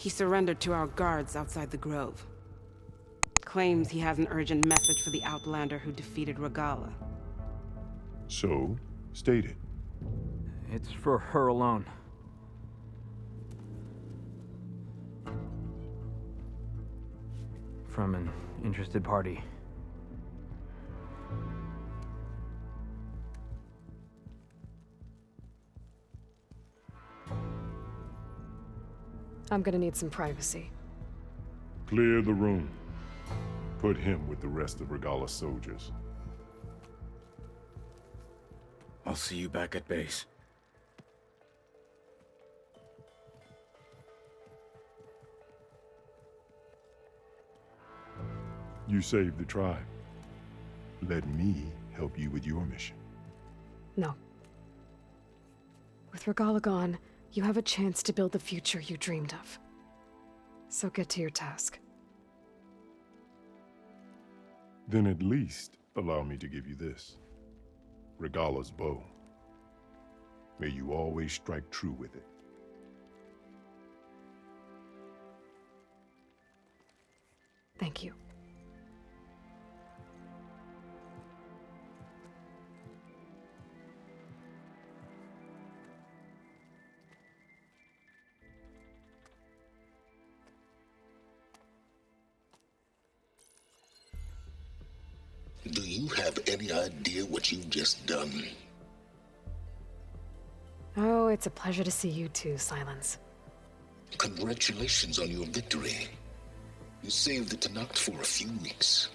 He surrendered to our guards outside the grove. Claims he has an urgent message for the Outlander who defeated Regalla. So, state it. It's for her alone. From an interested party. I'm gonna need some privacy. Clear the room. Put him with the rest of Regalla's soldiers. I'll see you back at base. You saved the tribe. Let me help you with your mission. No. With Regalla gone, you have a chance to build the future you dreamed of. So get to your task. Then at least allow me to give you this. Regalla's bow. May you always strike true with it. Thank you. Do you have any idea what you've just done? Oh, it's a pleasure to see you too, Silence. Congratulations on your victory. You saved the Tenakth for a few weeks.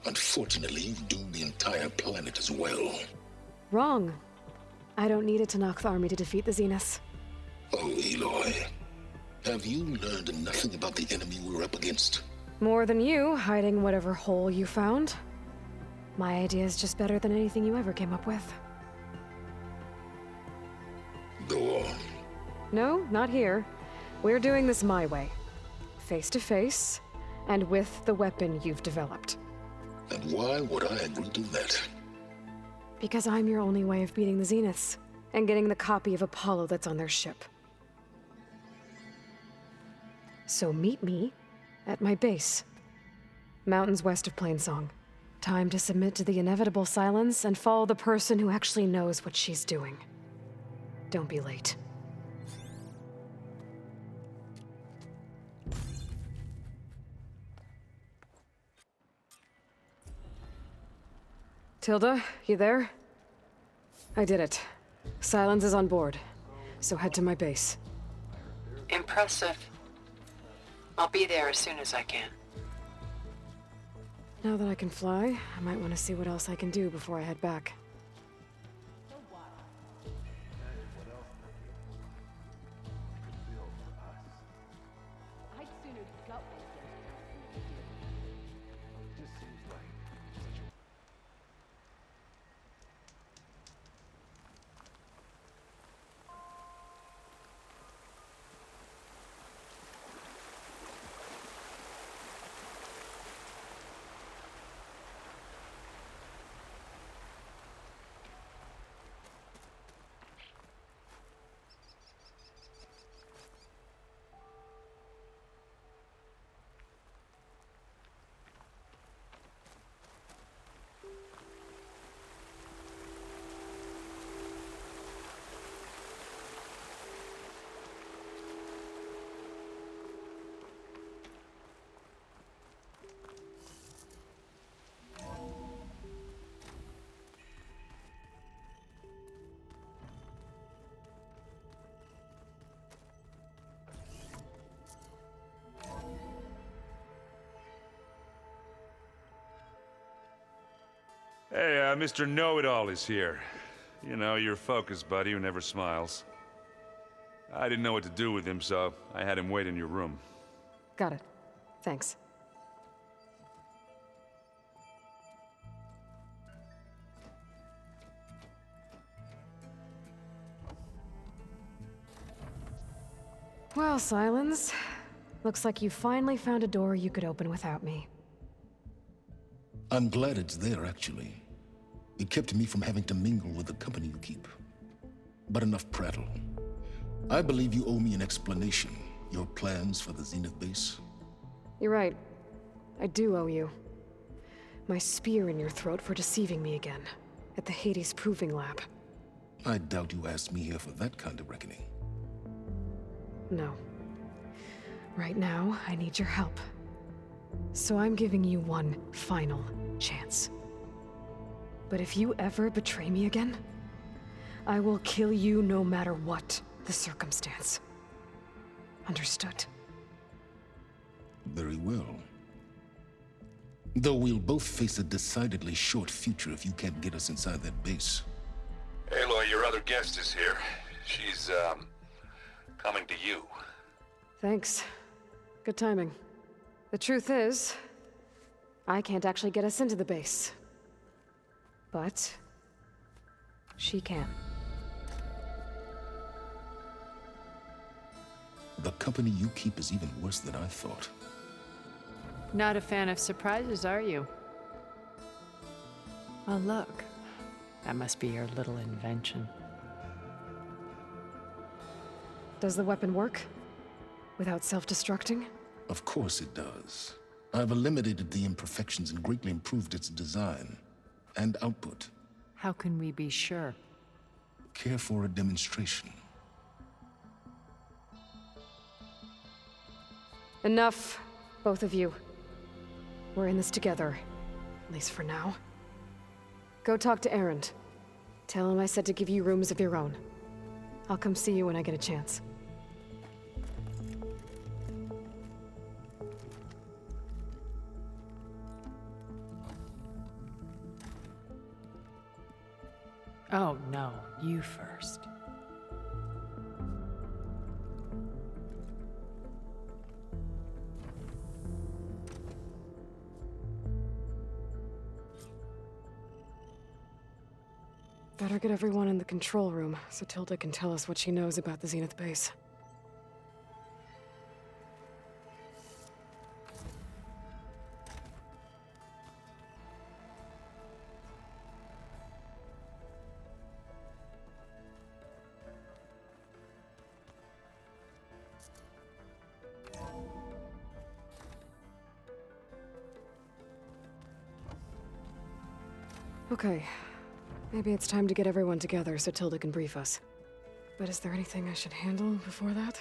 Unfortunately, you've doomed the entire planet as well. Wrong. I don't need a Tenakth army to defeat the Zeniths. Oh, Aloy. Have you learned nothing about the enemy we're up against? More than you, hiding whatever hole you found. My idea is just better than anything you ever came up with. Go on. No, not here. We're doing this my way. Face to face, and with the weapon you've developed. And why would I agree to that? Because I'm your only way of beating the Zeniths, and getting the copy of Apollo that's on their ship. So meet me at my base. Mountains west of Plainsong. Time to submit to the inevitable silence and follow the person who actually knows what she's doing. Don't be late. Tilda, you there? I did it. Silence is on board, so head to my base. Impressive. I'll be there as soon as I can. Now that I can fly, I might want to see what else I can do before I head back. Hey, Mr. Know-It-All is here. You know, your focus buddy who never smiles. I didn't know what to do with him, so I had him wait in your room. Got it. Thanks. Well, Silence. Looks like you finally found a door you could open without me. I'm glad it's there, actually. It kept me from having to mingle with the company you keep. But enough prattle. I believe you owe me an explanation. your plans for the Zenith base? You're right. I do owe you. My spear in your throat for deceiving me again, at the Hades Proving Lab. I doubt you asked me here for that kind of reckoning. No. Right now, I need your help. So I'm giving you one final chance. But if you ever betray me again, I will kill you no matter what the circumstance. Understood? Very well. Though we'll both face a decidedly short future if you can't get us inside that base. Aloy, your other guest is here. She's, coming to you. Thanks. Good timing. The truth is, I can't actually get us into the base. But she can. The company you keep is even worse than I thought. Not a fan of surprises, are you? Oh, look. That must be your little invention. Does the weapon work? Without self-destructing? Of course it does. I've eliminated the imperfections and greatly improved its design and output. How can we be sure? Care for a demonstration? Enough, both of you. We're in this together, at least for now. Go talk to Erend. Tell him I said to give you rooms of your own. I'll come see you when I get a chance. Oh, no. You first. Better get everyone in the control room so Tilda can tell us what she knows about the Zenith base. Okay. Maybe it's time to get everyone together so Tilda can brief us. But is there anything I should handle before that?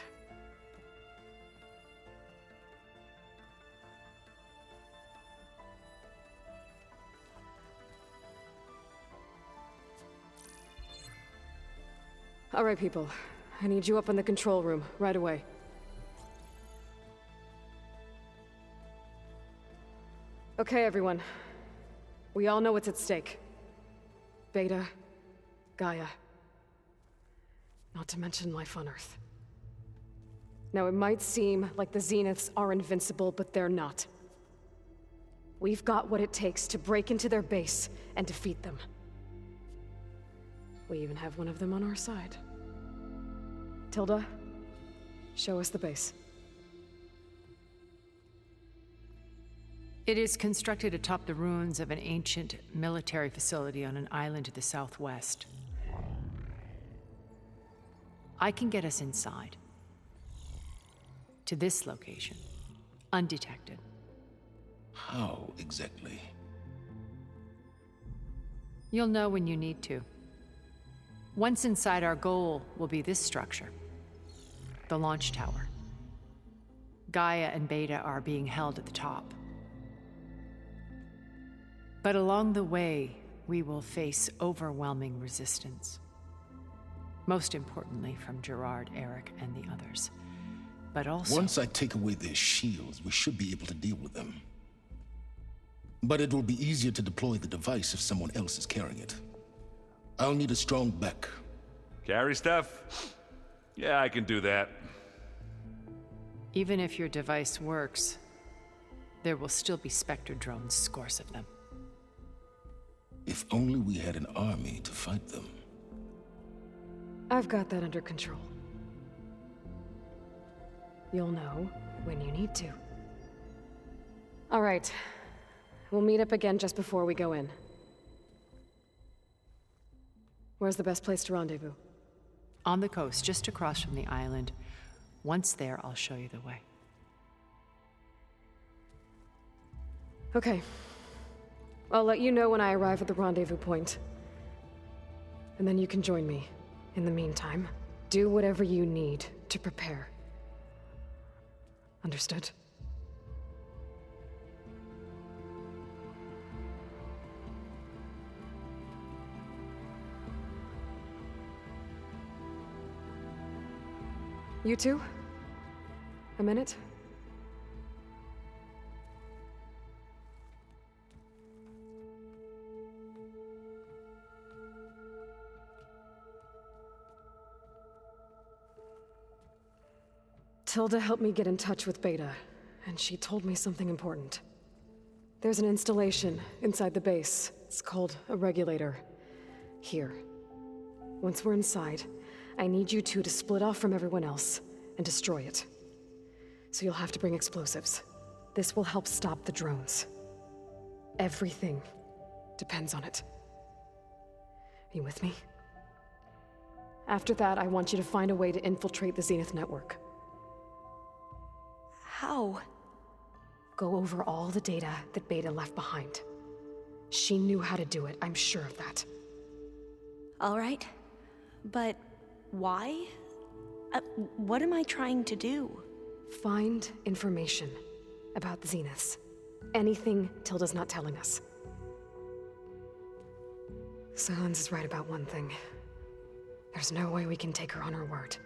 All right, people. I need you up in the control room, right away. Okay, everyone. We all know what's at stake. Beta, Gaia. Not to mention life on Earth. Now, it might seem like the Zeniths are invincible, but they're not. We've got what it takes to break into their base and defeat them. We even have one of them on our side. Tilda, show us the base. It is constructed atop the ruins of an ancient military facility on an island to the southwest. I can get us inside. To this location. Undetected. How exactly? You'll know when you need to. Once inside, our goal will be this structure. The launch tower. Gaia and Beta are being held at the top. But along the way, we will face overwhelming resistance. Most importantly from Gerard, Eric, and the others. But also... Once I take away their shields, we should be able to deal with them. But it will be easier to deploy the device if someone else is carrying it. I'll need a strong back. Carry stuff? Yeah, I can do that. Even if your device works, there will still be Spectre drones, scores of them. If only we had an army to fight them. I've got that under control. You'll know when you need to. All right. We'll meet up again just before we go in. Where's the best place to rendezvous? On the coast, just across from the island, Once there, I'll show you the way. Okay. I'll let you know when I arrive at the Rendezvous Point. And then you can join me. In the meantime, do whatever you need to prepare. Understood? You two? A minute? Tilda helped me get in touch with Beta, and she told me something important. There's an installation inside the base. It's called a regulator. Here. Once we're inside, I need you two to split off from everyone else and destroy it. So you'll have to bring explosives. This will help stop the drones. Everything depends on it. Are you with me? After that, I want you to find a way to infiltrate the Zenith network. How? Go over all the data that Beta left behind. She knew how to do it, I'm sure of that. All right. But why? What am I trying to do? Find information about the Zeniths. Anything Tilda's not telling us. Silence is right about one thing. There's no way we can take her on her word.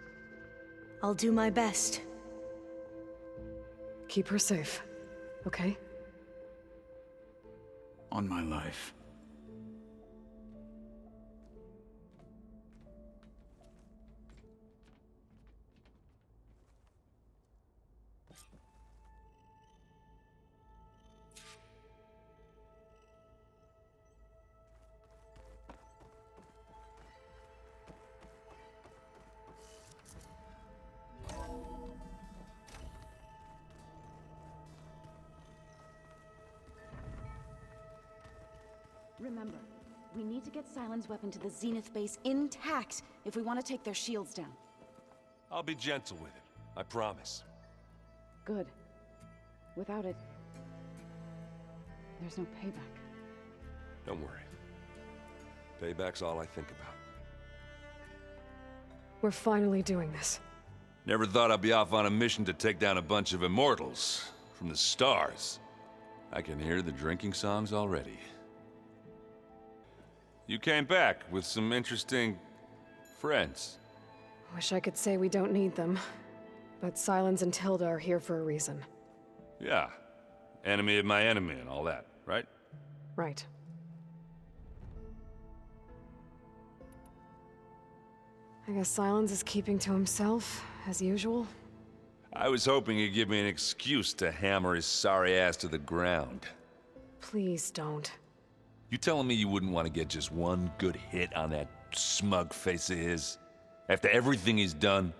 I'll do my best. Keep her safe, okay? On my life. Remember, we need to get Sylens' weapon to the Zenith base intact if we want to take their shields down. I'll be gentle with it, I promise. Good. Without it, there's no payback. Don't worry. Payback's all I think about. We're finally doing this. Never thought I'd be off on a mission to take down a bunch of immortals from the stars. I can hear the drinking songs already. You came back with some interesting friends. Wish I could say we don't need them, but Sylens and Tilda are here for a reason. Yeah. Enemy of my enemy and all that, right? Right. I guess Sylens is keeping to himself, as usual. I was hoping he'd give me an excuse to hammer his sorry ass to the ground. Please don't. You telling me you wouldn't want to get just one good hit on that smug face of his? After everything he's done?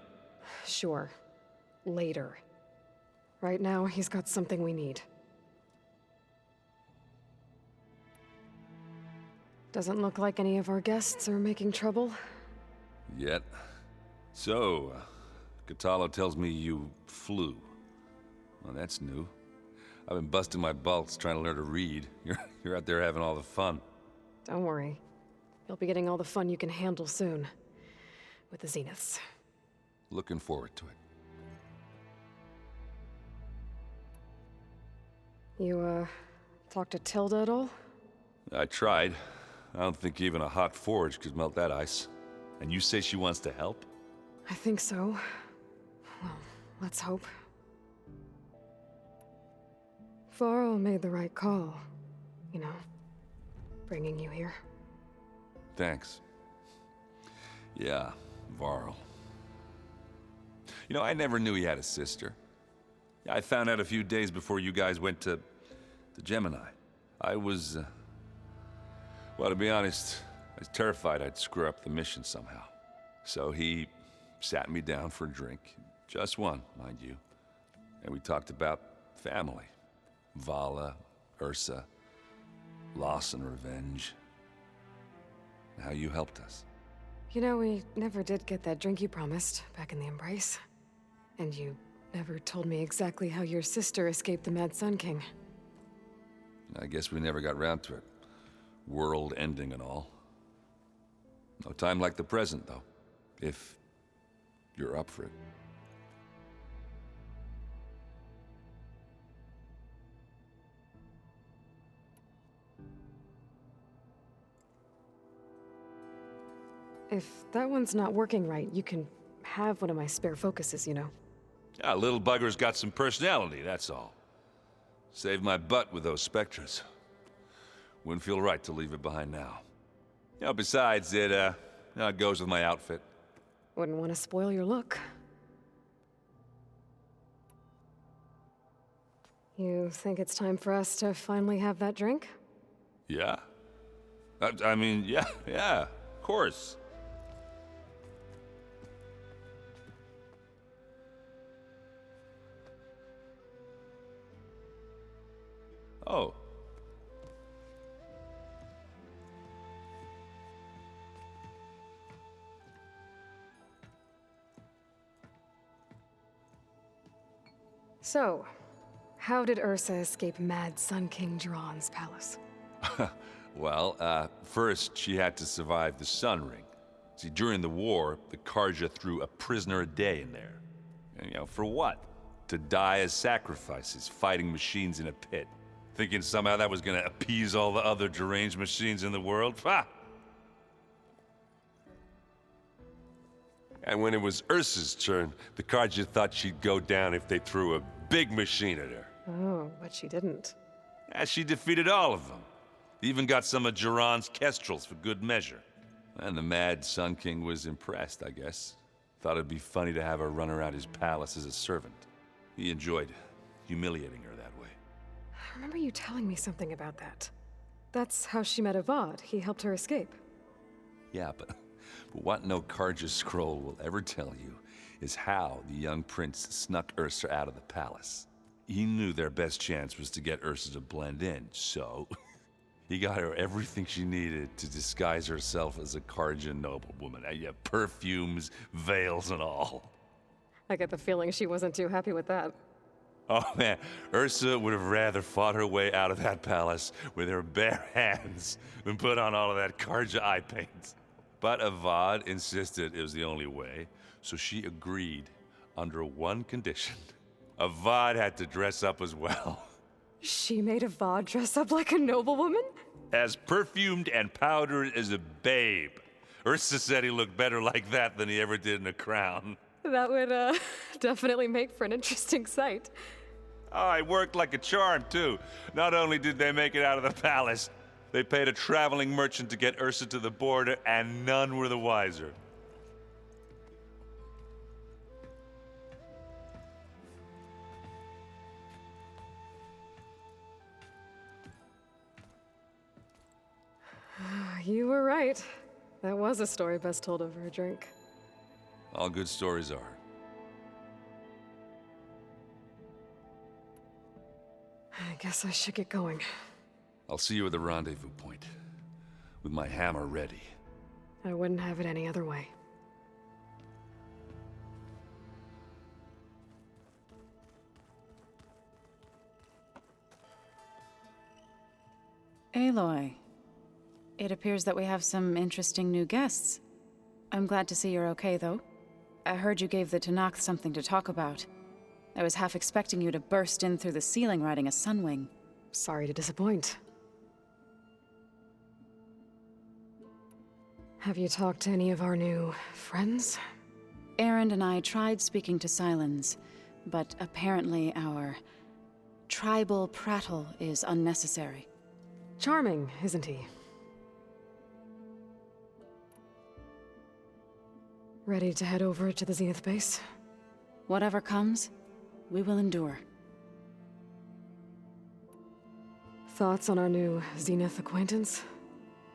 Sure. Later. Right now, he's got something we need. Doesn't look like any of our guests are making trouble. Yet. So, Catalo tells me you flew. Well, that's new. I've been busting my balls trying to learn to read. You're out there having all the fun. Don't worry. You'll be getting all the fun you can handle soon. With the Zeniths. Looking forward to it. You, talked to Tilda at all? I tried. I don't think even a hot forge could melt that ice. And you say she wants to help? I think so. Well, let's hope. Varl made the right call. You know, bringing you here. Thanks. Yeah, Varl. You know, I never knew he had a sister. I found out a few days before you guys went to Gemini. I was, well, to be honest, I was terrified I'd screw up the mission somehow. So he sat me down for a drink. Just one, mind you. And we talked about family. Vala, Ursa, loss and revenge. And how you helped us. You know, we never did get that drink you promised back in the Embrace. And you never told me exactly how your sister escaped the Mad Sun King. I guess we never got round to it. World ending and all. No time like the present, though. If you're up for it. If that one's not working right, you can have one of my spare focuses, you know. Yeah, little bugger's got some personality, that's all. Saved my butt with those spectras. Wouldn't feel right to leave it behind now. You know, besides, it goes with my outfit. Wouldn't want to spoil your look. You think it's time for us to finally have that drink? Yeah? I mean, yeah, of course. Oh. So, how did Ursa escape Mad Sun King Duran's palace? Well, first she had to survive the Sun Ring. See, during the war, the Karja threw a prisoner a day in there. And, you know, for what? To die as sacrifices, fighting machines in a pit. Thinking somehow that was gonna appease all the other deranged machines in the world? Ha! And when it was Ursa's turn, the Karja thought she'd go down if they threw a big machine at her. Oh, but she didn't. Yeah, she defeated all of them. Even got some of Duran's kestrels for good measure. And the Mad Sun King was impressed, I guess. Thought it'd be funny to have her run around his palace as a servant. He enjoyed humiliating her that way. I remember you telling me something about that. That's how she met Avad. He helped her escape. Yeah, but what no Karja scroll will ever tell you is how the young prince snuck Ursa out of the palace. He knew their best chance was to get Ursa to blend in, so he got her everything she needed to disguise herself as a Karja noblewoman. Yeah, perfumes, veils, and all. I get the feeling she wasn't too happy with that. Oh man, Ursa would have rather fought her way out of that palace with her bare hands than put on all of that Karja eye paint. But Avad insisted it was the only way, so she agreed under one condition. Avad had to dress up as well. She made Avad dress up like a noblewoman? As perfumed and powdered as a babe. Ursa said he looked better like that than he ever did in a crown. That would, definitely make for an interesting sight. Oh, it worked like a charm, too. Not only did they make it out of the palace, they paid a traveling merchant to get Ursa to the border, and none were the wiser. You were right. That was a story best told over a drink. All good stories are. I guess I should get going. I'll see you at the rendezvous point, with my hammer ready. I wouldn't have it any other way. Aloy, it appears that we have some interesting new guests. I'm glad to see you're okay, though. I heard you gave the Tanakh something to talk about. I was half expecting you to burst in through the ceiling riding a sunwing. Sorry to disappoint. Have you talked to any of our new friends? Erend and I tried speaking to Silence, but apparently our tribal prattle is unnecessary. Charming, isn't he? Ready to head over to the Zenith base? Whatever comes, we will endure. Thoughts on our new Zenith acquaintance?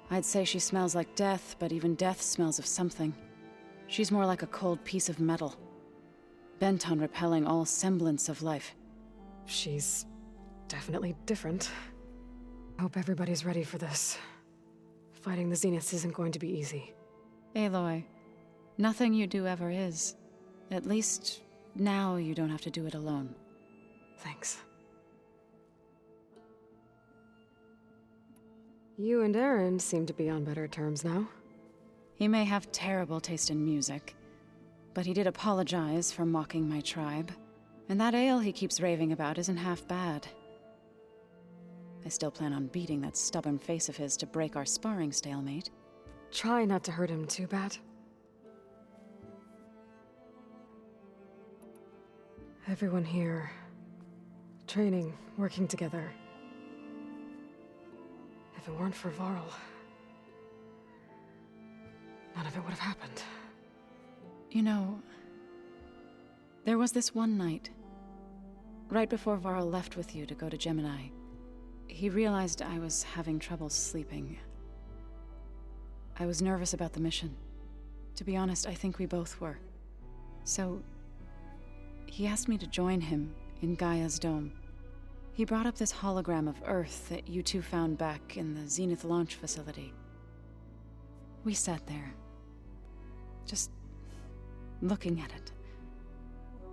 I'd say she smells like death, but even death smells of something. She's more like a cold piece of metal, bent on repelling all semblance of life. She's definitely different. Hope everybody's ready for this. Fighting the Zeniths isn't going to be easy. Aloy, nothing you do ever is. At least, now you don't have to do it alone. Thanks. You and Aaron seem to be on better terms now. He may have terrible taste in music, but he did apologize for mocking my tribe. And that ale he keeps raving about isn't half bad. I still plan on beating that stubborn face of his to break our sparring stalemate. Try not to hurt him too bad. Everyone here, training, working together. If it weren't for Varl, none of it would have happened. You know, there was this one night, right before Varl left with you to go to Gemini. He realized I was having trouble sleeping. I was nervous about the mission. To be honest, I think we both were. So, he asked me to join him in Gaia's dome. He brought up this hologram of Earth that you two found back in the Zenith launch facility. We sat there, just looking at it.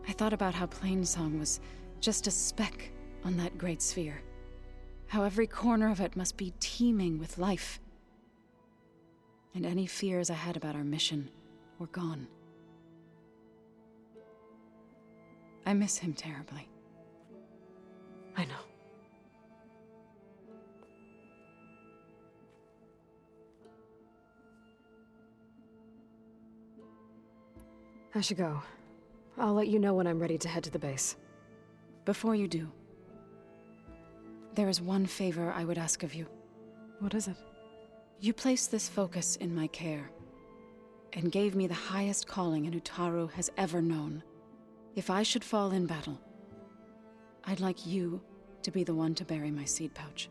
I thought about how Plainsong was just a speck on that great sphere. How every corner of it must be teeming with life. And any fears I had about our mission were gone. I miss him terribly. I know. I should go. I'll let you know when I'm ready to head to the base. Before you do, there is one favor I would ask of you. What is it? You placed this focus in my care, and gave me the highest calling an Utaru has ever known. If I should fall in battle, I'd like you to be the one to bury my seed pouch.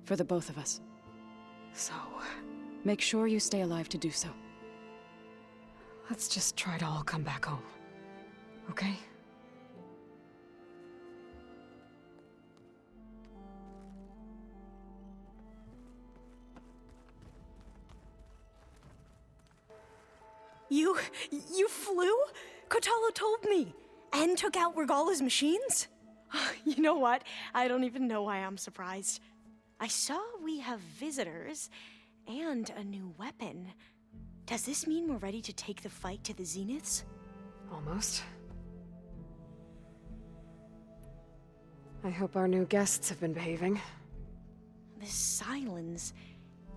For the both of us. So, make sure you stay alive to do so. let's just try to all come back home. Okay? You flew? Kotalo told me. And took out Regalla's machines? You know what? I don't even know why I'm surprised. I saw we have visitors and a new weapon. Does this mean we're ready to take the fight to the Zeniths? Almost. I hope our new guests have been behaving. This Silence,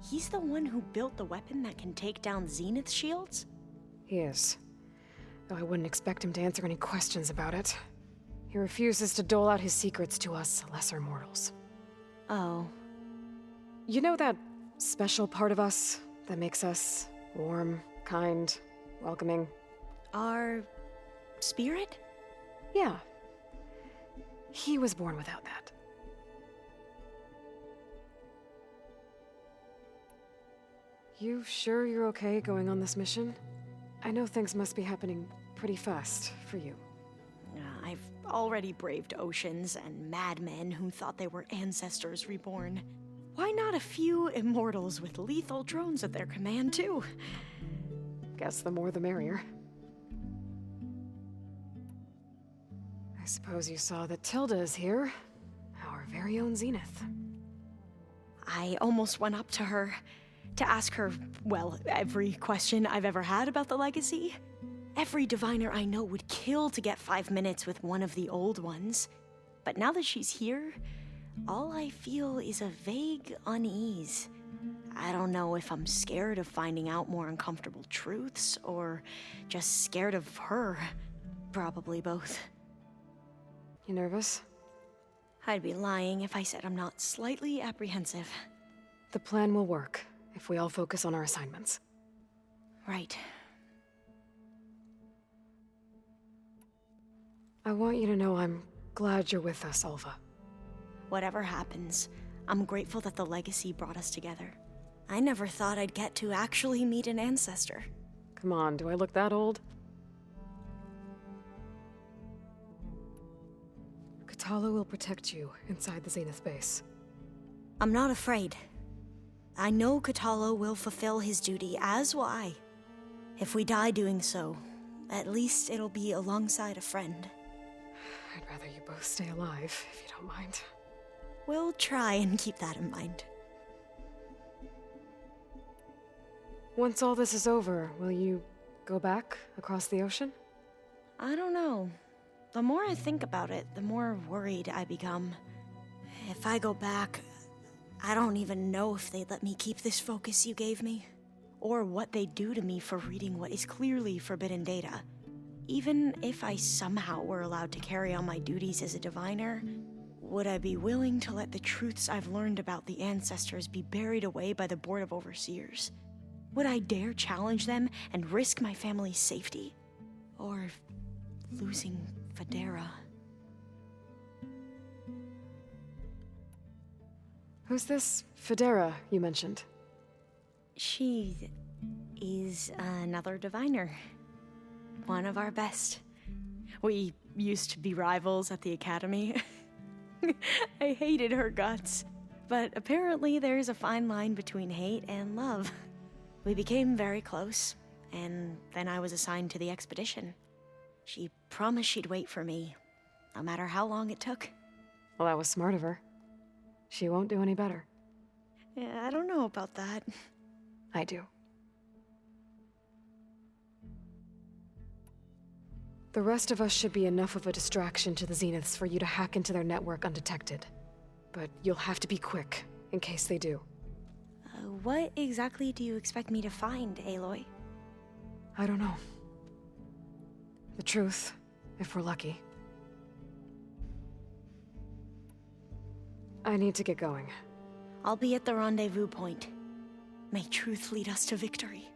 he's the one who built the weapon that can take down Zenith shields? He is. Though I wouldn't expect him to answer any questions about it. He refuses to dole out his secrets to us lesser mortals. Oh. You know that special part of us that makes us warm, kind, welcoming? Our spirit? Yeah. He was born without that. You sure you're okay going on this mission? I know things must be happening pretty fast for you. I've already braved oceans and madmen who thought they were ancestors reborn. Why not a few immortals with lethal drones at their command, too? Guess the more the merrier. I suppose you saw that Tilda is here. Our very own Zenith. I almost went up to her to ask her, well, every question I've ever had about the legacy. Every diviner I know would kill to get 5 minutes with one of the old ones. But now that she's here, all I feel is a vague unease. I don't know if I'm scared of finding out more uncomfortable truths, or just scared of her. Probably both. You nervous? I'd be lying if I said I'm not slightly apprehensive. The plan will work if we all focus on our assignments. Right. I want you to know I'm glad you're with us, Alva. Whatever happens, I'm grateful that the legacy brought us together. I never thought I'd get to actually meet an ancestor. Come on, do I look that old? Kotalo will protect you inside the Zenith base. I'm not afraid. I know Kotalo will fulfill his duty, as will I. If we die doing so, At least it'll be alongside a friend. I'd rather you both stay alive, if you don't mind. We'll try and keep that in mind. Once all this is over, will you go back across the ocean? I don't know. The more I think about it, the more worried I become. If I go back, I don't even know if they'd let me keep this focus you gave me, or what they'd do to me for reading what is clearly forbidden data. Even if I somehow were allowed to carry on my duties as a diviner, would I be willing to let the truths I've learned about the ancestors be buried away by the Board of Overseers? Would I dare challenge them and risk my family's safety? Or losing Federa? Who's this Federa you mentioned? She is another diviner. One of our best. We used to be rivals at the academy. I hated her guts, but apparently there's a fine line between hate and love. We became very close, and then I was assigned to the expedition. She promised she'd wait for me, no matter how long it took. Well, that was smart of her. She won't do any better. Yeah, I don't know about that. I do. The rest of us should be enough of a distraction to the Zeniths for you to hack into their network undetected. But you'll have to be quick, in case they do. What exactly do you expect me to find, Aloy? I don't know. The truth, if we're lucky. I need to get going. I'll be at the Rendezvous Point. May truth lead us to victory.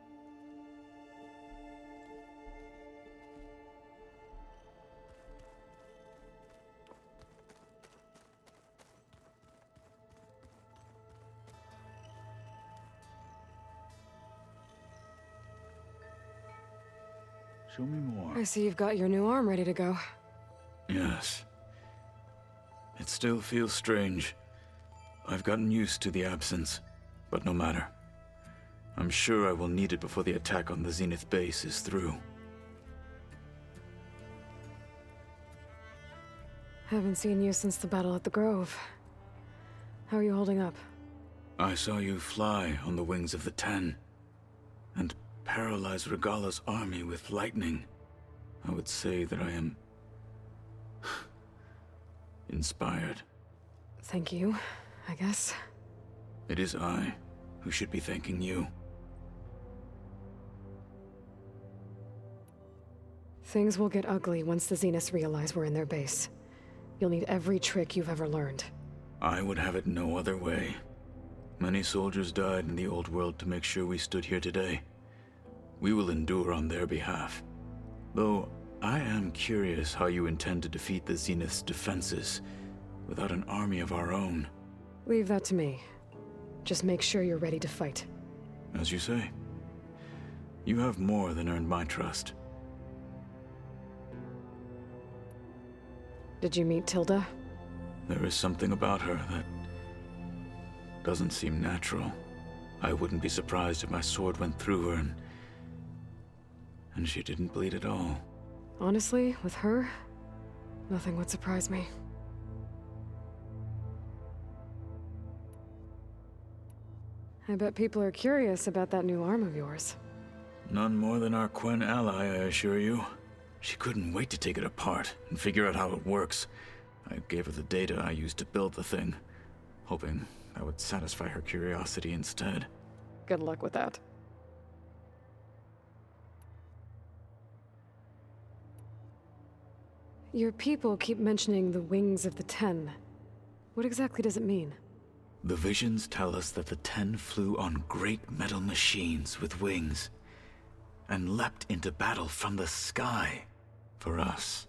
Show me more. I see you've got your new arm ready to go. Yes. It still feels strange. I've gotten used to the absence, but no matter. I'm sure I will need it before the attack on the Zenith base is through. Haven't seen you since the battle at the Grove. How are you holding up? I saw you fly on the wings of the Ten, and paralyze Regalla's army with lightning. I would say that I am inspired. Thank you, I guess. It is I who should be thanking you. Things will get ugly once the Zeniths realize we're in their base. You'll need every trick you've ever learned. I would have it no other way. Many soldiers died in the old world to make sure we stood here today. We will endure on their behalf. Though, I am curious how you intend to defeat the Zenith's defenses without an army of our own. Leave that to me. Just make sure you're ready to fight. As you say. You have more than earned my trust. Did you meet Tilda? There is something about her that doesn't seem natural. I wouldn't be surprised if my sword went through her and she didn't bleed at all. Honestly, with her, nothing would surprise me. I bet people are curious about that new arm of yours. None more than our Quen ally, I assure you. She couldn't wait to take it apart and figure out how it works. I gave her the data I used to build the thing, hoping that would satisfy her curiosity instead. Good luck with that. Your people keep mentioning the wings of the Ten. What exactly does it mean? The visions tell us that the Ten flew on great metal machines with wings, and leapt into battle from the sky. For us,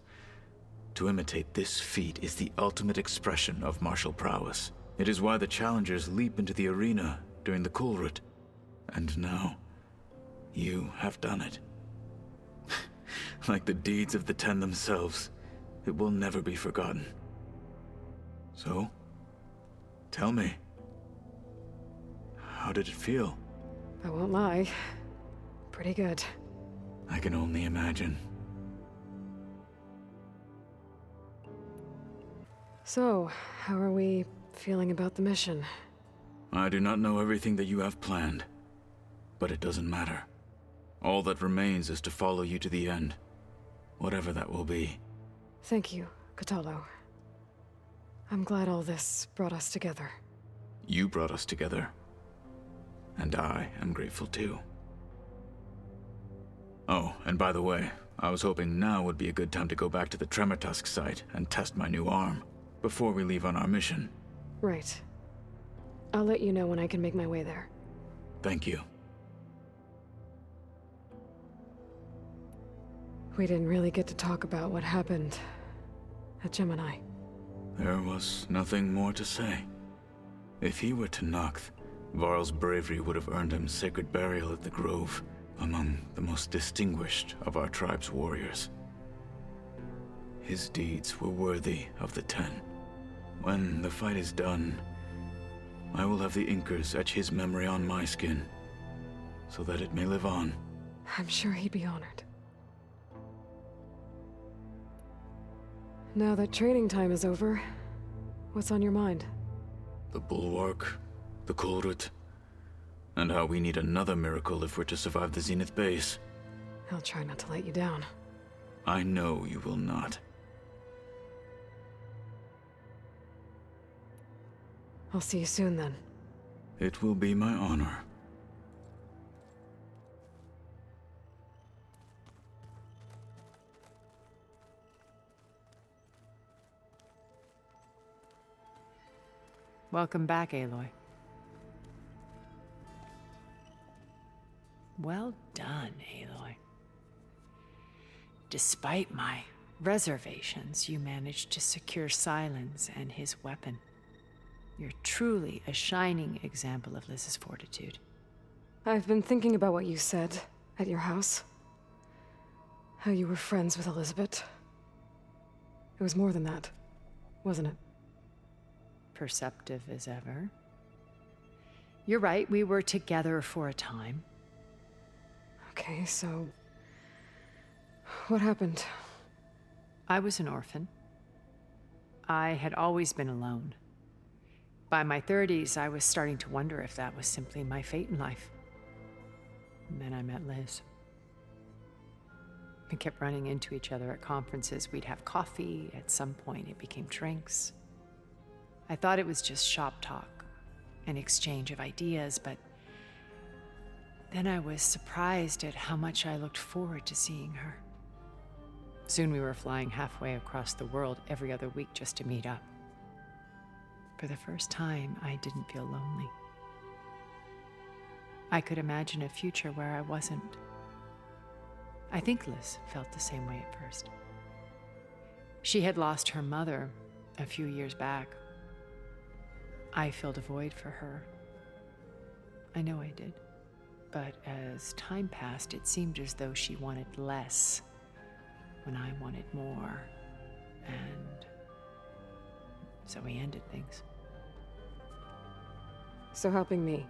to imitate this feat is the ultimate expression of martial prowess. It is why the challengers leap into the arena during the Kulrut. And now, you have done it. Like the deeds of the Ten themselves, it will never be forgotten. So, tell me, how did it feel? I won't lie. Pretty good. I can only imagine. So, how are we feeling about the mission? I do not know everything that you have planned, but it doesn't matter. All that remains is to follow you to the end, whatever that will be. Thank you, Kotallo. I'm glad all this brought us together. You brought us together, and I am grateful too. Oh, and by the way, I was hoping now would be a good time to go back to the Tremortusk site and test my new arm, before we leave on our mission. Right. I'll let you know when I can make my way there. Thank you. We didn't really get to talk about what happened at Gemini. There was nothing more to say. If he were Tenakth, Varl's bravery would have earned him sacred burial at the Grove, among the most distinguished of our tribe's warriors. His deeds were worthy of the Ten. When the fight is done, I will have the Inkers etch his memory on my skin, so that it may live on. I'm sure he'd be honored. Now that training time is over, what's on your mind? The Bulwark, the Kulrut, and how we need another miracle if we're to survive the Zenith base. I'll try not to let you down. I know you will not. I'll see you soon then. It will be my honor. Welcome back, Aloy. Well done, Aloy. Despite my reservations, you managed to secure Silence and his weapon. You're truly a shining example of Liz's fortitude. I've been thinking about what you said at your house. How you were friends with Elizabeth. It was more than that, wasn't it? Perceptive as ever. You're right, we were together for a time. Okay, so... what happened? I was an orphan. I had always been alone. By my 30s, I was starting to wonder if that was simply my fate in life. And then I met Liz. We kept running into each other at conferences. We'd have coffee. At some point, it became drinks. I thought it was just shop talk, an exchange of ideas, but then I was surprised at how much I looked forward to seeing her. Soon we were flying halfway across the world every other week just to meet up. For the first time, I didn't feel lonely. I could imagine a future where I wasn't. I think Liz felt the same way at first. She had lost her mother a few years back. I filled a void for her. I know I did. But as time passed, it seemed as though she wanted less when I wanted more. And so we ended things. So helping me,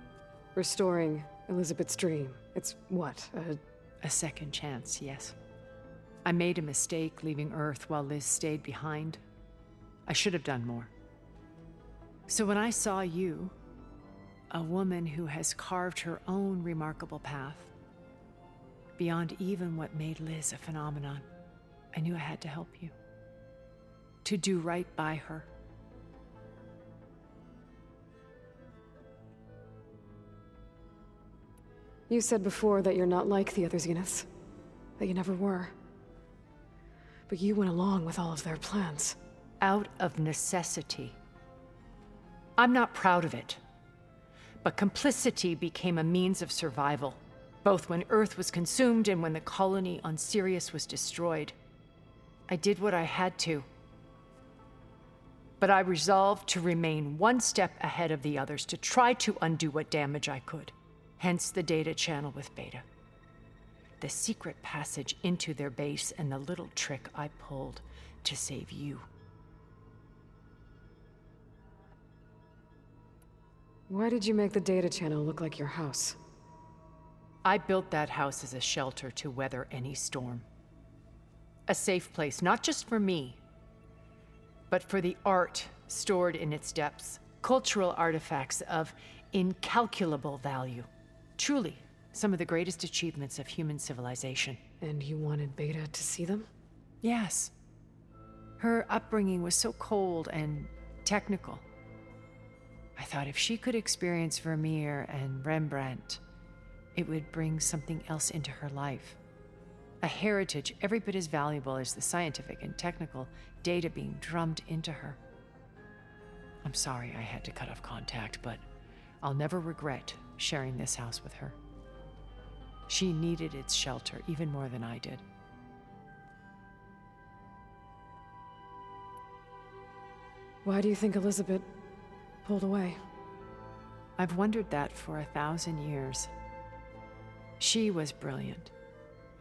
restoring Elizabeth's dream, it's what, a second chance, yes. I made a mistake leaving Earth while Liz stayed behind. I should have done more. So when I saw you, a woman who has carved her own remarkable path, beyond even what made Liz a phenomenon, I knew I had to help you. To do right by her. You said before that you're not like the other Zeniths. That you never were. But you went along with all of their plans. Out of necessity. I'm not proud of it. But complicity became a means of survival, both when Earth was consumed and when the colony on Sirius was destroyed. I did what I had to. But I resolved to remain one step ahead of the others, to try to undo what damage I could. Hence the data channel with Beta. The secret passage into their base and the little trick I pulled to save you. Why did you make the data channel look like your house? I built that house as a shelter to weather any storm. A safe place, not just for me, but for the art stored in its depths, cultural artifacts of incalculable value. Truly, some of the greatest achievements of human civilization. And you wanted Beta to see them? Yes. Her upbringing was so cold and technical. I thought if she could experience Vermeer and Rembrandt, it would bring something else into her life. A heritage every bit as valuable as the scientific and technical data being drummed into her. I'm sorry I had to cut off contact, but I'll never regret sharing this house with her. She needed its shelter even more than I did. Why do you think Elizabeth pulled away? I've wondered that for 1,000 years. She was brilliant,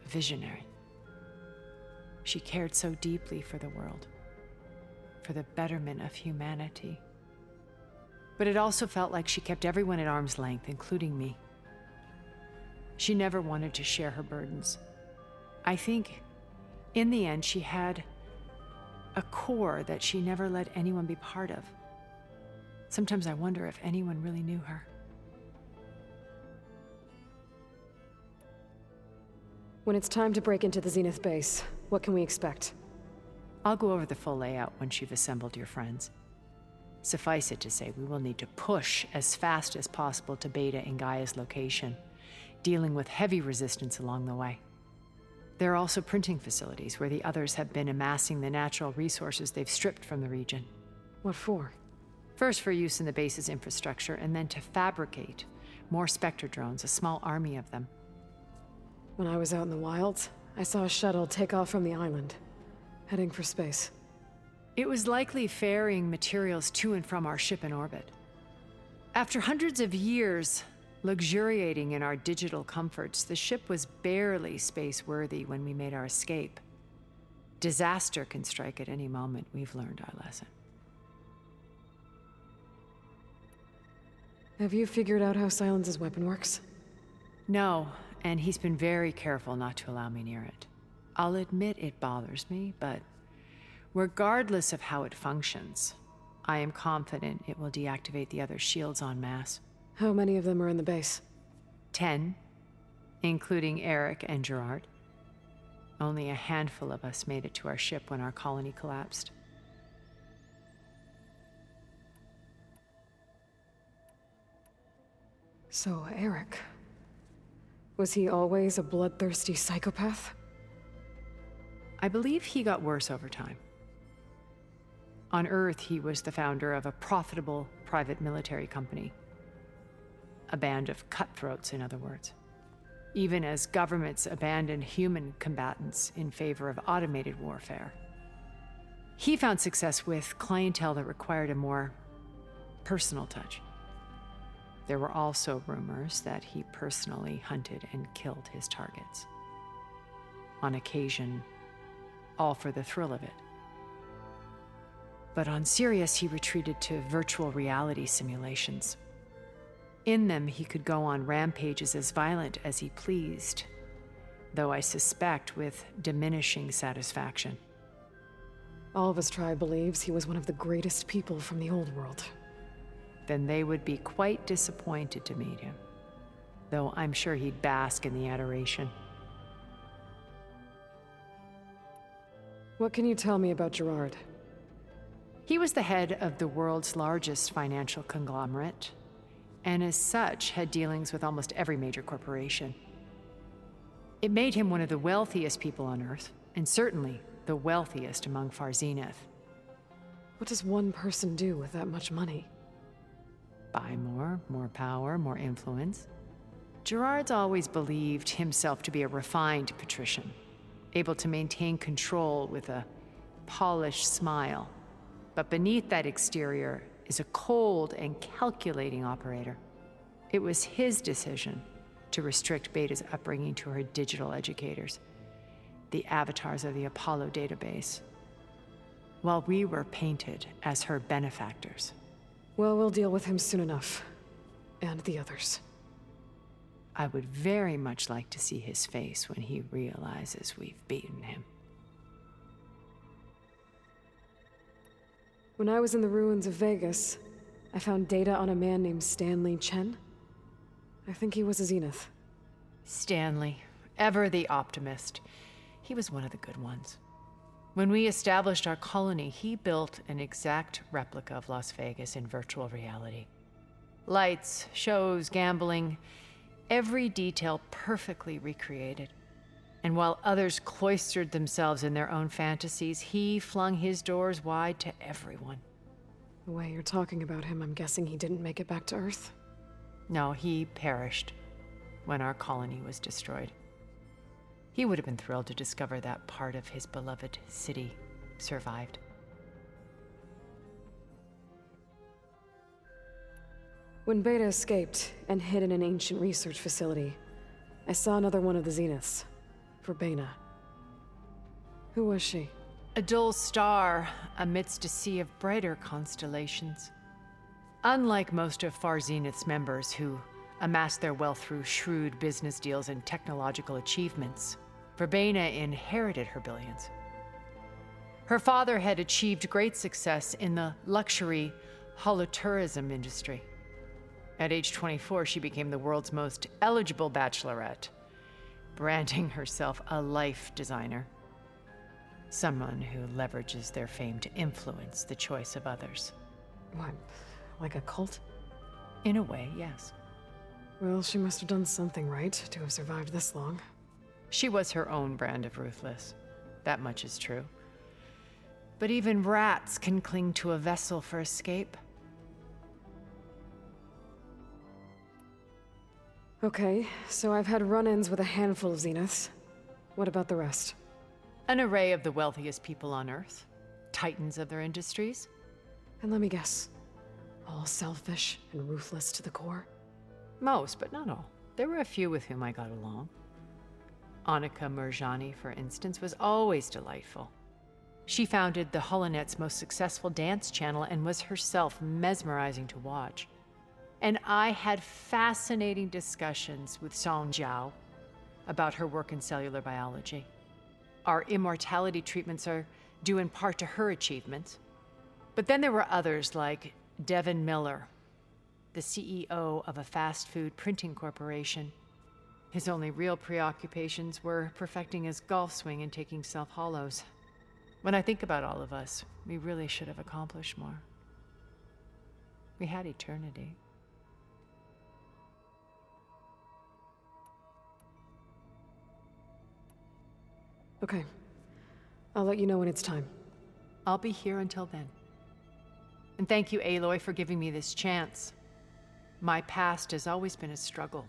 visionary. She cared so deeply for the world, for the betterment of humanity. But it also felt like she kept everyone at arm's length, including me. She never wanted to share her burdens. I think, in the end, she had a core that she never let anyone be part of. Sometimes I wonder if anyone really knew her. When it's time to break into the Zenith base, what can we expect? I'll go over the full layout once you've assembled your friends. Suffice it to say, we will need to push as fast as possible to Beta and Gaia's location, dealing with heavy resistance along the way. There are also printing facilities where the others have been amassing the natural resources they've stripped from the region. What for? First for use in the base's infrastructure, and then to fabricate more Spectre drones, a small army of them. When I was out in the wilds, I saw a shuttle take off from the island, heading for space. It was likely ferrying materials to and from our ship in orbit. After hundreds of years luxuriating in our digital comforts, the ship was barely space-worthy when we made our escape. Disaster can strike at any moment. We've learned our lesson. Have you figured out how Silence's weapon works? No, and he's been very careful not to allow me near it. I'll admit it bothers me, but regardless of how it functions, I am confident it will deactivate the other shields en masse. How many of them are in the base? 10, including Eric and Gerard. Only a handful of us made it to our ship when our colony collapsed. So, Eric. Was he always a bloodthirsty psychopath? I believe he got worse over time. On Earth, he was the founder of a profitable private military company. A band of cutthroats, in other words. Even as governments abandoned human combatants in favor of automated warfare. He found success with clientele that required a more personal touch. There were also rumors that he personally hunted and killed his targets. On occasion, all for the thrill of it. But on Sirius, he retreated to virtual reality simulations. In them, he could go on rampages as violent as he pleased, though I suspect with diminishing satisfaction. All of his tribe believes he was one of the greatest people from the old world. Then they would be quite disappointed to meet him, though I'm sure he'd bask in the adoration. What can you tell me about Gerard? He was the head of the world's largest financial conglomerate, and as such had dealings with almost every major corporation. It made him one of the wealthiest people on Earth, and certainly the wealthiest among Far Zenith. What does one person do with that much money? Buy more power, more influence. Gerard's always believed himself to be a refined patrician, able to maintain control with a polished smile. But beneath that exterior is a cold and calculating operator. It was his decision to restrict Beta's upbringing to her digital educators, the avatars of the Apollo database, while we were painted as her benefactors. Well, we'll deal with him soon enough. And the others. I would very much like to see his face when he realizes we've beaten him. When I was in the ruins of Vegas, I found data on a man named Stanley Chen. I think he was a Zenith. Stanley, ever the optimist. He was one of the good ones. When we established our colony, he built an exact replica of Las Vegas in virtual reality. Lights, shows, gambling, every detail perfectly recreated. And while others cloistered themselves in their own fantasies, he flung his doors wide to everyone. The way you're talking about him, I'm guessing he didn't make it back to Earth? No, he perished when our colony was destroyed. He would have been thrilled to discover that part of his beloved city survived. When Beta escaped and hid in an ancient research facility, I saw another one of the Zeniths, Verbena. Who was she? A dull star amidst a sea of brighter constellations. Unlike most of Far Zenith's members who amassed their wealth through shrewd business deals and technological achievements, Verbena inherited her billions. Her father had achieved great success in the luxury holotourism industry. At age 24, she became the world's most eligible bachelorette, branding herself a life designer. Someone who leverages their fame to influence the choice of others. What, like a cult? In a way, yes. Well, she must have done something right to have survived this long. She was her own brand of ruthless. That much is true. But even rats can cling to a vessel for escape. Okay, so I've had run-ins with a handful of Zeniths. What about the rest? An array of the wealthiest people on Earth. Titans of their industries. And let me guess, all selfish and ruthless to the core? Most, but not all. There were a few with whom I got along. Annika Murjani, for instance, was always delightful. She founded the HoloNet's most successful dance channel and was herself mesmerizing to watch. And I had fascinating discussions with Song Jiao about her work in cellular biology. Our immortality treatments are due in part to her achievements. But then there were others like Devin Miller, the CEO of a fast food printing corporation. His only real preoccupations were perfecting his golf swing and taking self-hollows. When I think about all of us, we really should have accomplished more. We had eternity. Okay. I'll let you know when it's time. I'll be here until then. And thank you, Aloy, for giving me this chance. My past has always been a struggle.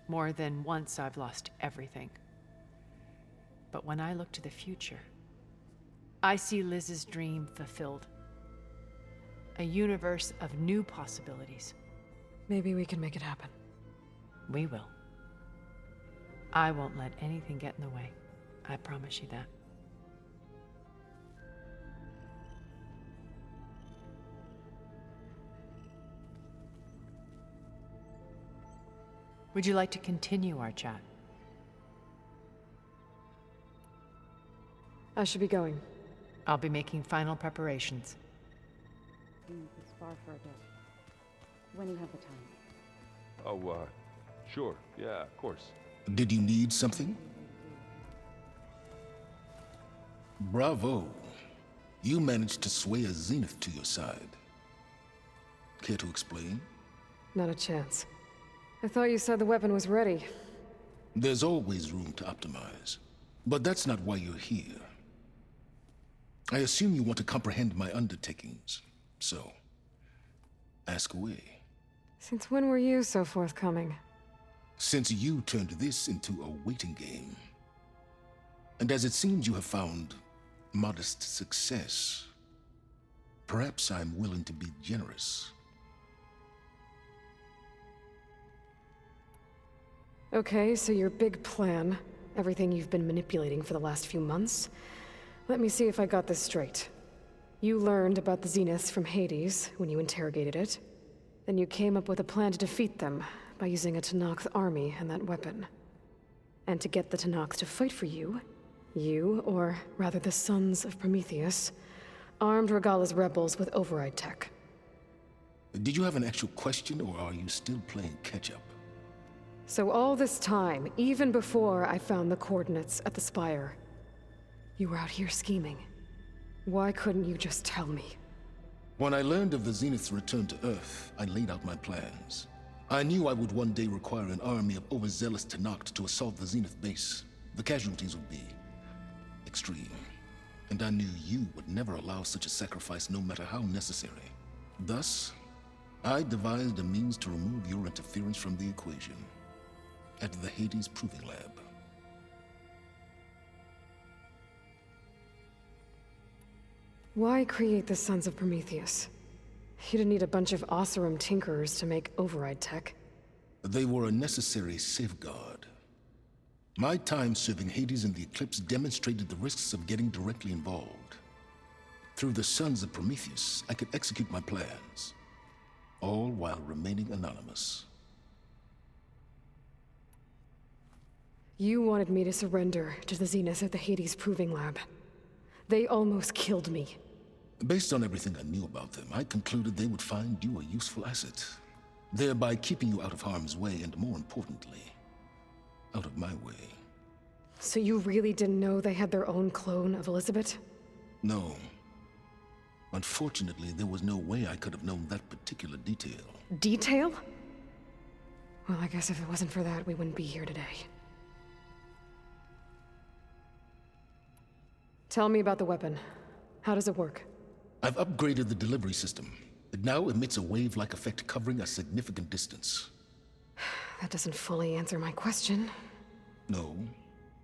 More than once I've lost everything. But when I look to the future, I see Liz's dream fulfilled. A universe of new possibilities. Maybe we can make it happen. We will. I won't let anything get in the way. I promise you that. Would you like to continue our chat? I should be going. I'll be making final preparations. It's far further. When you have the time. Oh, sure. Yeah, of course. Did you need something? Bravo. You managed to sway a Zenith to your side. Care to explain? Not a chance. I thought you said the weapon was ready. There's always room to optimize. But that's not why you're here. I assume you want to comprehend my undertakings. So, ask away. Since when were you so forthcoming? Since you turned this into a waiting game. And as it seems you have found modest success, perhaps I'm willing to be generous. Okay, so your big plan, everything you've been manipulating for the last few months. Let me see if I got this straight. You learned about the Zeniths from Hades when you interrogated it. Then you came up with a plan to defeat them by using a Tenakth army and that weapon. And to get the Tenakth to fight for you, or rather the Sons of Prometheus, Armed Regalla's rebels with override tech. Did you have an actual question, or are you still playing catch-up? So all this time, even before I found the coordinates at the Spire, you were out here scheming. Why couldn't you just tell me? When I learned of the Zenith's return to Earth, I laid out my plans. I knew I would one day require an army of overzealous Tenakth to assault the Zenith base. The casualties would be extreme. And I knew you would never allow such a sacrifice, no matter how necessary. Thus, I devised a means to remove your interference from the equation at the Hades Proving Lab. Why create the Sons of Prometheus? You didn't need a bunch of Oseram tinkerers to make override tech. They were a necessary safeguard. My time serving Hades in the Eclipse demonstrated the risks of getting directly involved. Through the Sons of Prometheus, I could execute my plans, all while remaining anonymous. You wanted me to surrender to the Zenith at the Hades Proving Lab. They almost killed me. Based on everything I knew about them, I concluded they would find you a useful asset, thereby keeping you out of harm's way and, more importantly, out of my way. So you really didn't know they had their own clone of Elizabeth? No. Unfortunately, there was no way I could have known that particular detail. Detail? Well, I guess if it wasn't for that, we wouldn't be here today. Tell me about the weapon. How does it work? I've upgraded the delivery system. It now emits a wave-like effect covering a significant distance. That doesn't fully answer my question. No,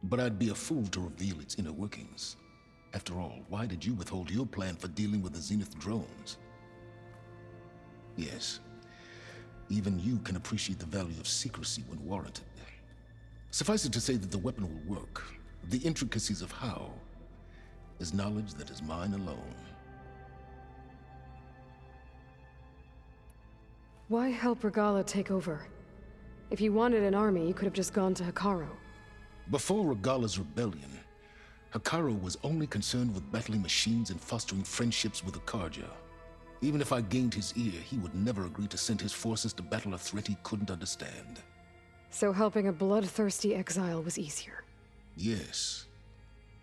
but I'd be a fool to reveal its inner workings. After all, why did you withhold your plan for dealing with the Zenith drones? Yes, even you can appreciate the value of secrecy when warranted. Suffice it to say that the weapon will work. The intricacies of how is knowledge that is mine alone. Why help Regalla take over? If you wanted an army, you could have just gone to Hekarro. Before Regalla's rebellion, Hekarro was only concerned with battling machines and fostering friendships with Akarja. Even if I gained his ear, he would never agree to send his forces to battle a threat he couldn't understand. So helping a bloodthirsty exile was easier? Yes,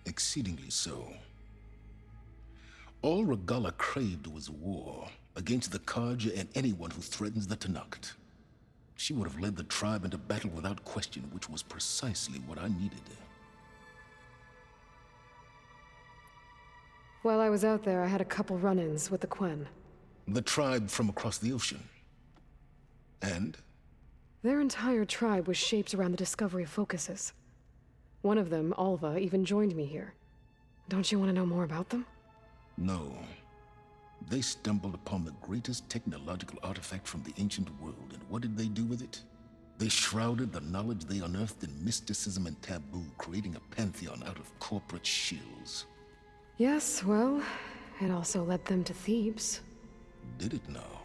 exceedingly so. All Regalla craved was war against the Karja and anyone who threatens the Tenakth. She would have led the tribe into battle without question, which was precisely what I needed. While I was out there, I had a couple run-ins with the Quen. The tribe from across the ocean. And? Their entire tribe was shaped around the discovery of focuses. One of them, Alva, even joined me here. Don't you want to know more about them? No. They stumbled upon the greatest technological artifact from the ancient world, and what did they do with it? They shrouded the knowledge they unearthed in mysticism and taboo, creating a pantheon out of corporate shills. Yes, well, it also led them to Thebes. Did it now?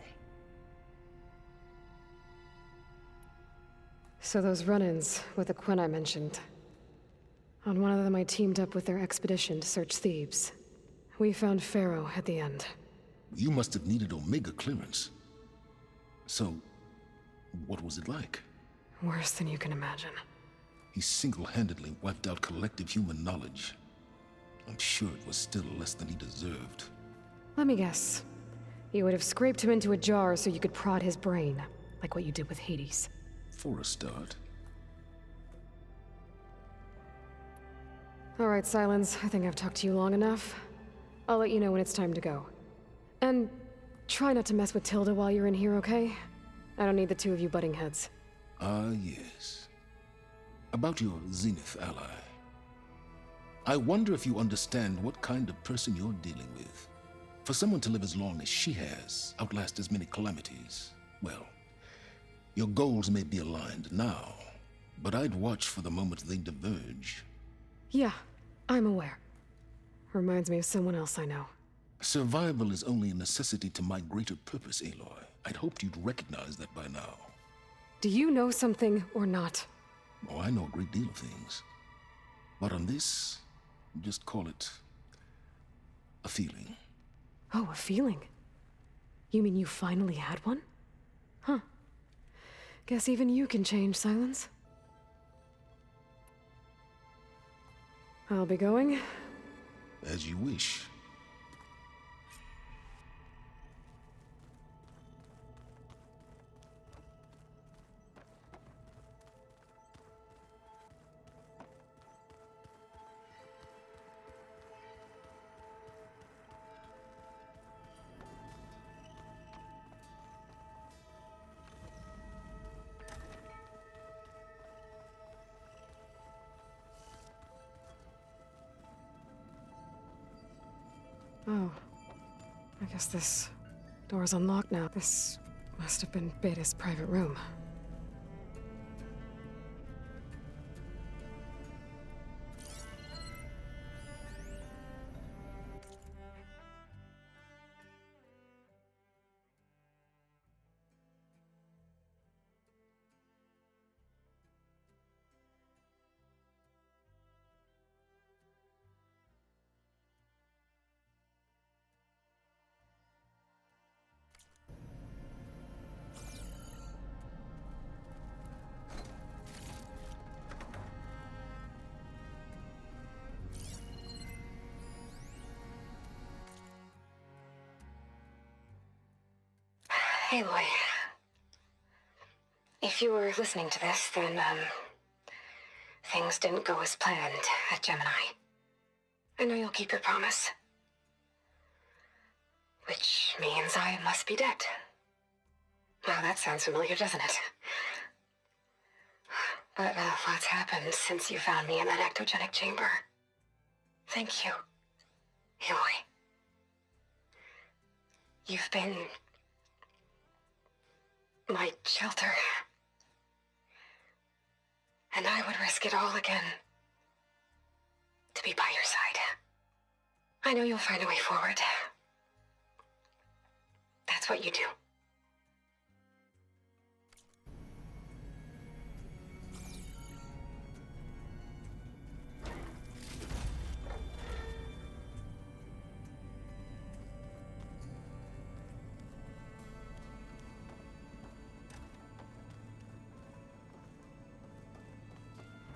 So those run-ins with the Quen I mentioned. On one of them I teamed up with their expedition to search Thebes. We found Pharaoh at the end. You must have needed Omega clearance. So, what was it like? Worse than you can imagine. He single-handedly wiped out collective human knowledge. I'm sure it was still less than he deserved. Let me guess. You would have scraped him into a jar so you could prod his brain, like what you did with Hades. For a start. All right, Silence. I think I've talked to you long enough. I'll let you know when it's time to go. And try not to mess with Tilda while you're in here, okay? I don't need the two of you butting heads. Ah, yes. About your Zenith ally. I wonder if you understand what kind of person you're dealing with. For someone to live as long as she has, outlast as many calamities, well, your goals may be aligned now, but I'd watch for the moment they diverge. Yeah, I'm aware. Reminds me of someone else I know. Survival is only a necessity to my greater purpose, Aloy. I'd hoped you'd recognize that by now. Do you know something or not? Oh, I know a great deal of things. But on this, just call it a feeling. Oh, a feeling. You mean you finally had one? Huh. Guess even you can change, Silence. I'll be going. As you wish. Oh. I guess this door's unlocked now. This must have been Beta's private room. Aloy. If you were listening to this, then, things didn't go as planned at Gemini. I know you'll keep your promise. Which means I must be dead. Well, that sounds familiar, doesn't it? But, lots happened since you found me in that ectogenic chamber. Thank you, Aloy. You've been my shelter. And I would risk it all again to be by your side. I know you'll find a way forward. That's what you do.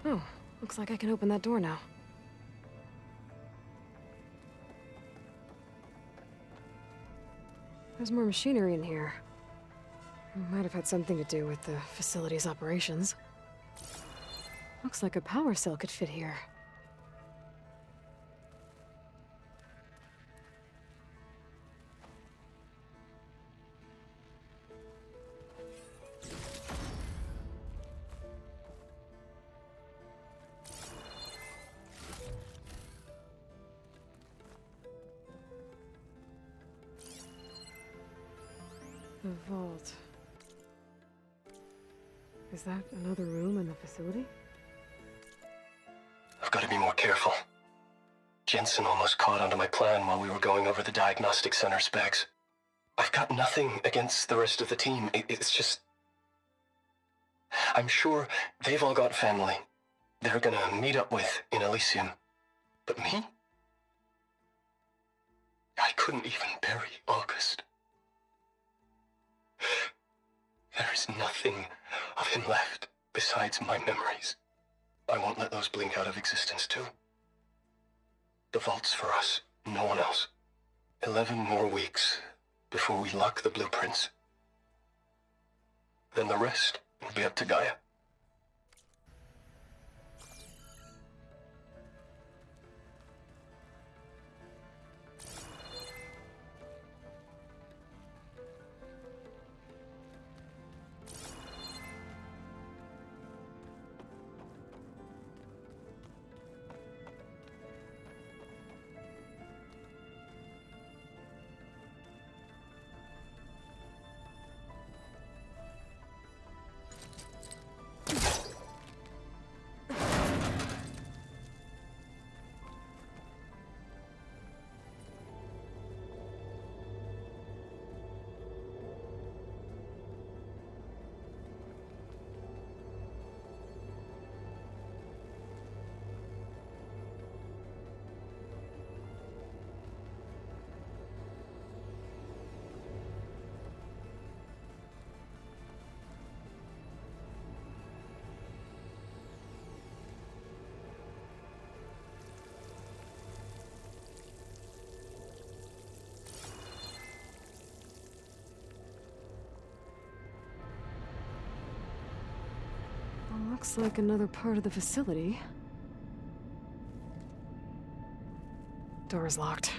Oh, looks like I can open that door now. There's more machinery in here. Might have had something to do with the facility's operations. Looks like a power cell could fit here. The vault. Is that another room in the facility? I've got to be more careful. Jensen almost caught onto my plan while we were going over the diagnostic center specs. I've got nothing against the rest of the team. It's just... I'm sure they've all got family they're gonna meet up with in Elysium. But me? I couldn't even bury August. There is nothing of him left besides my memories. I won't let those blink out of existence too. The vault's for us, no one else. 11 more weeks before we lock the blueprints. Then the rest will be up to Gaia. Looks like another part of the facility. Door's locked.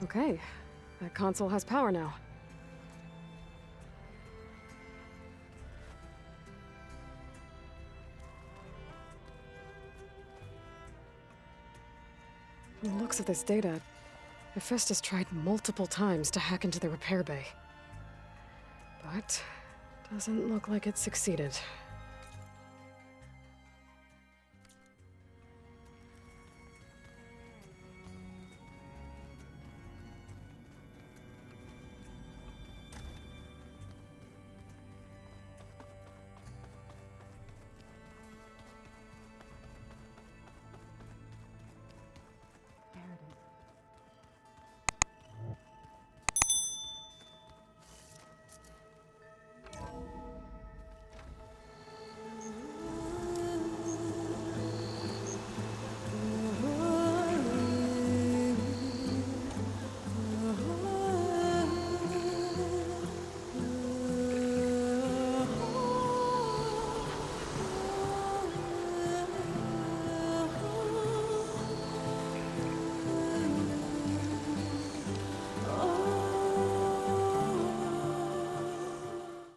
Okay, that console has power now. From the looks of this data, Hephaestus tried multiple times to hack into the repair bay. But doesn't look like it succeeded.